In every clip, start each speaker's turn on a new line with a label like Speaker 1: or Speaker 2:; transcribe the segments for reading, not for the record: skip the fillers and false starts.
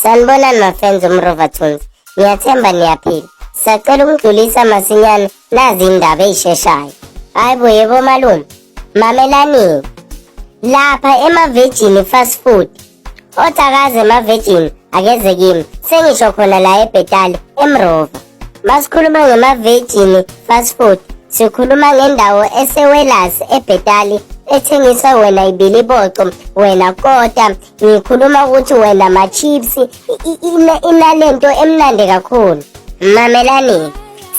Speaker 1: Sanibonani mafenzi umrova Thunzi. Ngiyathemba niyaphila. Sacela ukudlulisa masinyane nazi indaba ezisheshayo. Hayibo yebo malume. Mamelani. Lapha ema-Virgin fast food. Othakaze ema-Virgin akeze kimi. Sengisho khona la eBhetali eMrova. Masikhuluma ngema-Virgin fast food. Sikhuluma ngendawo esewelasi eBhetali ethengisa wena ibiliboco, wena kota, ngikhuluma ukuthi wena ma-chips, inalento emnandi kakhulu. Mamelani,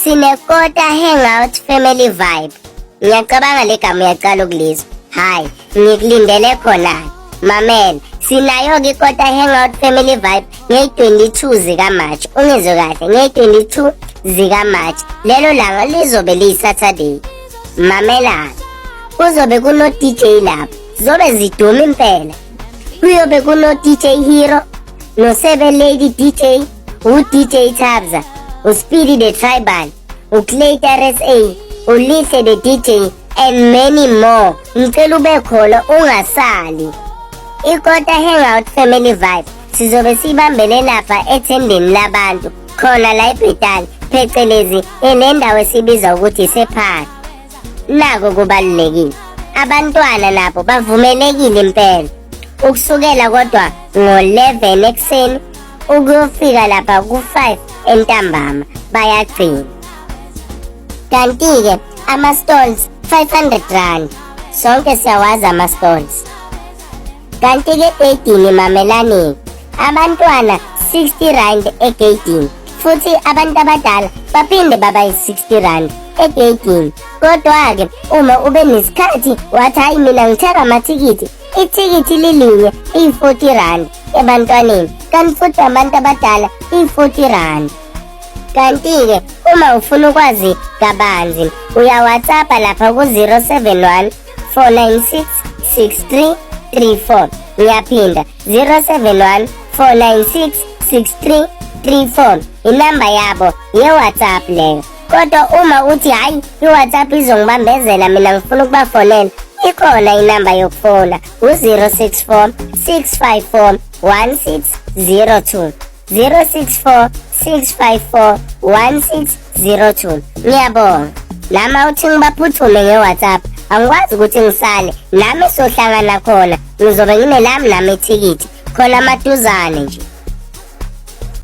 Speaker 1: sinekota hangout family vibe. Ngiyacabanga le gama uyaqala ukulizwa. Hayi, ngikulindele khona. Mamela, sinayo-ke ikota hangout family vibe nge-22 zikaMarch. Ungizwe kahle, nge-22 zikaMarch. Lelo langa lizobe liyi-Saturday. Mamela, kuzobe kuno-DJ lapho. Zobe ziduma impela. Kuyobe kuno-DJ Hero, no-7 Lady DJ, u-DJ Tabza, uSpeedy the Tribal, uClayter SA, uLihle the DJ, and many more. Ngicela ube khona ungasali. Ikota hangout family vibe sizobe sibambele lapha ethendeni labantu khona la eBhetali phecelezi enendawo esibiza ukuthi isephaka. Nako kubalulekile, abantwana nabo bavumelekile impela ukusukela kodwa ngo-11 ekuseni ukuyofika lapha ku-5 entambama bayagcina. Kanti-ke ama-stalls 500 rand, sonke siyawazi ama-stalls. Kanti-ke egeyidini mamelani, abantwana 60 rand egeyidini, futhi abantu abadala baphinde baba yi-60 rand egeyidini. Kodwa-ke uma ube nesikhathi wathi hayi mina ngithenga amathikithi, ithikithi lilinye iyi-40 rand ebantwaneni, kanti futhi abantu abadala iyi-40 rand. Kanti-ke uma ufuna ukwazi kabanzi uya-WhatsApp lapha ku-071 496 6334. Ngiyaphinda 071 496 6334. Inamba yabo ye-WhatsApp leyo. Kodwa uma uthi hayi i-WhatsApp izongibambezela mina ngifuna ukubafonela, ikhona inamba yokufona u-064 654 1602. 064 654 1602. Ngiyabonga. Lama uthi ngibaphuthume nge-WhatsApp angikwazi ukuthi ngisale, nami sohlangana khona ngizobe nginelami nami ithikithi khona amaduzane nje.